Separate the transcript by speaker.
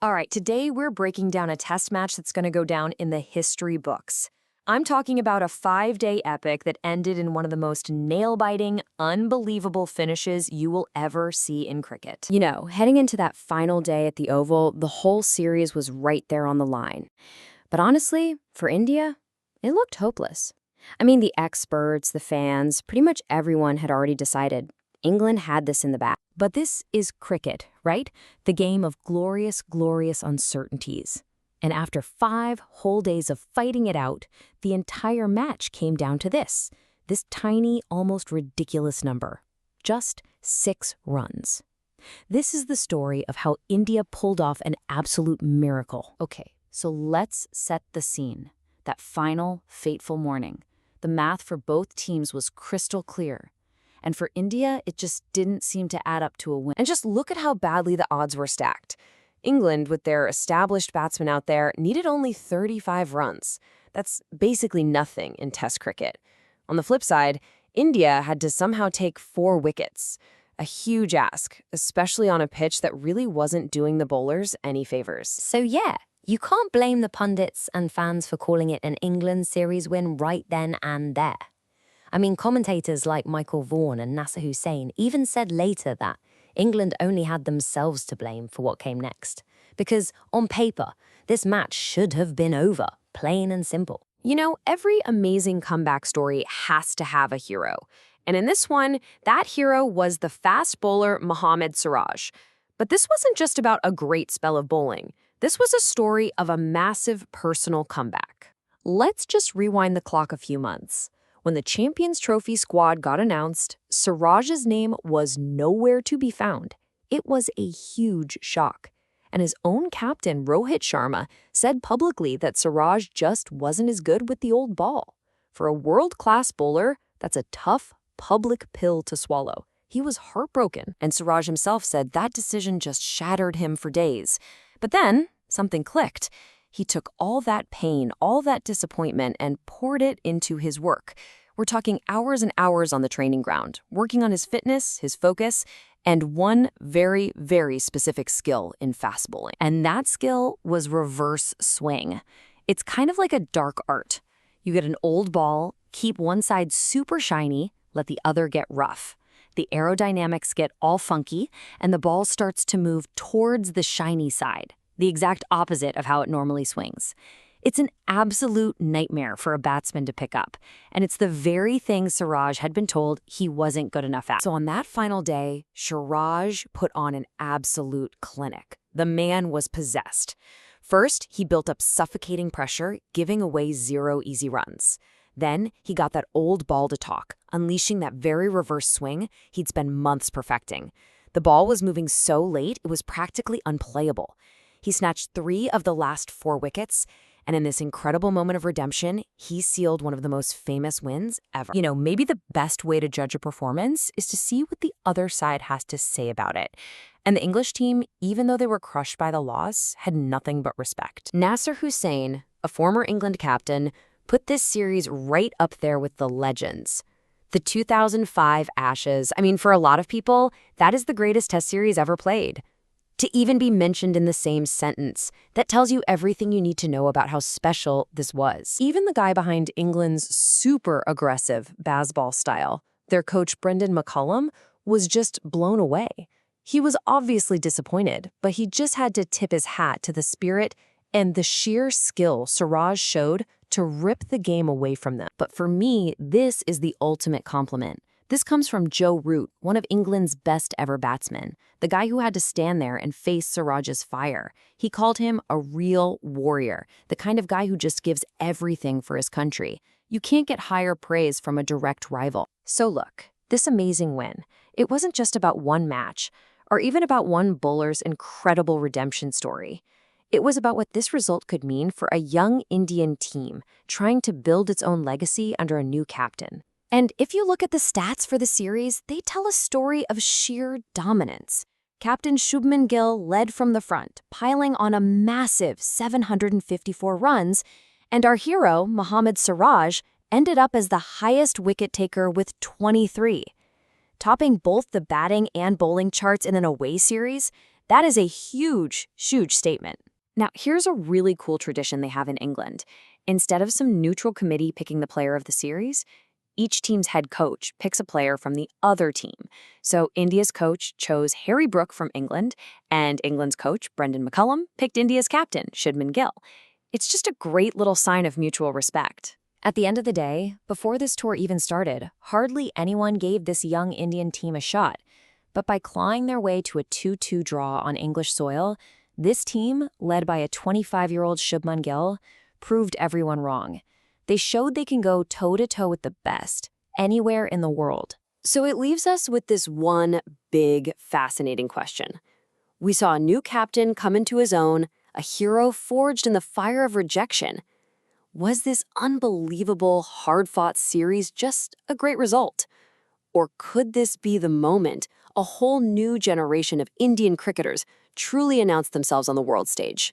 Speaker 1: All right, today we're breaking down a test match that's going to go down in the history books. I'm talking about a 5-day epic that ended in one of the most nail-biting, unbelievable finishes you will ever see in cricket.
Speaker 2: You know, heading into that final day at the Oval, the whole series was right there on the line. But honestly, for India, it looked hopeless. I mean, the experts, the fans, pretty much everyone had already decided England had this in the bag.
Speaker 1: But this is cricket, right? The game of glorious, glorious uncertainties. And after 5 whole days of fighting it out, the entire match came down to this tiny, almost ridiculous number. Just 6 runs. This is the story of how India pulled off an absolute miracle.
Speaker 3: Okay, so let's set the scene. That final, fateful morning. The math for both teams was crystal clear. And for India, it just didn't seem to add up to a win.
Speaker 1: And just look at how badly the odds were stacked. England, with their established batsmen out there, needed only 35 runs. That's basically nothing in Test cricket. On the flip side, India had to somehow take 4 wickets. A huge ask, especially on a pitch that really wasn't doing the bowlers any favors.
Speaker 4: So yeah, you can't blame the pundits and fans for calling it an England series win right then and there. I mean, commentators like Michael Vaughan and Nasser Hussain even said later that England only had themselves to blame for what came next. Because, on paper, this match should have been over, plain and simple.
Speaker 1: You know, every amazing comeback story has to have a hero. And in this one, that hero was the fast bowler Mohammed Siraj. But this wasn't just about a great spell of bowling. This was a story of a massive personal comeback. Let's just rewind the clock a few months. When the Champions Trophy squad got announced, Siraj's name was nowhere to be found. It was a huge shock. And his own captain, Rohit Sharma, said publicly that Siraj just wasn't as good with the old ball. For a world-class bowler, that's a tough, public pill to swallow. He was heartbroken, and Siraj himself said that decision just shattered him for days. But then, something clicked. He took all that pain, all that disappointment, and poured it into his work. We're talking hours and hours on the training ground, working on his fitness, his focus, and one very, very specific skill in fast bowling. And that skill was reverse swing. It's kind of like a dark art. You get an old ball, keep one side super shiny, let the other get rough. The aerodynamics get all funky, and the ball starts to move towards the shiny side, the exact opposite of how it normally swings. It's an absolute nightmare for a batsman to pick up, and it's the very thing Siraj had been told he wasn't good enough at. So on that final day, Siraj put on an absolute clinic. The man was possessed. First, he built up suffocating pressure, giving away 0 easy runs. Then, he got that old ball to talk, unleashing that very reverse swing he'd spent months perfecting. The ball was moving so late, it was practically unplayable. He snatched 3 of the last 4 wickets, and in this incredible moment of redemption, he sealed one of the most famous wins ever. You know, maybe the best way to judge a performance is to see what the other side has to say about it. And the English team, even though they were crushed by the loss, had nothing but respect. Nasser Hussain, a former England captain, put this series right up there with the legends. The 2005 Ashes, I mean, for a lot of people, that is the greatest Test series ever played. To even be mentioned in the same sentence, that tells you everything you need to know about how special this was. Even the guy behind England's super aggressive baseball style, their coach Brendan McCullum, was just blown away. He was obviously disappointed, but he just had to tip his hat to the spirit and the sheer skill Siraj showed to rip the game away from them. But for me, this is the ultimate compliment. This comes from Joe Root, one of England's best ever batsmen, the guy who had to stand there and face Siraj's fire. He called him a real warrior, the kind of guy who just gives everything for his country. You can't get higher praise from a direct rival. So look, this amazing win, it wasn't just about one match, or even about one bowler's incredible redemption story. It was about what this result could mean for a young Indian team trying to build its own legacy under a new captain. And if you look at the stats for the series, they tell a story of sheer dominance. Captain Shubman Gill led from the front, piling on a massive 754 runs, and our hero, Mohammed Siraj, ended up as the highest wicket taker with 23. Topping both the batting and bowling charts in an away series,
Speaker 2: That is a huge, huge statement. Now, here's a really cool tradition they have in England. Instead of some neutral committee picking the player of the series, each team's head coach picks a player from the other team. So India's coach chose Harry Brook from England, and England's coach, Brendan McCullum, picked India's captain, Shubman Gill. It's just a great little sign of mutual respect.
Speaker 3: At the end of the day, before this tour even started, hardly anyone gave this young Indian team a shot. But by clawing their way to a 2-2 draw on English soil, this team, led by a 25-year-old Shubman Gill, proved everyone wrong. They showed they can go toe-to-toe with the best, anywhere in the world.
Speaker 1: So it leaves us with this one big, fascinating question. We saw a new captain come into his own, a hero forged in the fire of rejection. Was this unbelievable, hard-fought series just a great result? Or could this be the moment a whole new generation of Indian cricketers truly announced themselves on the world stage?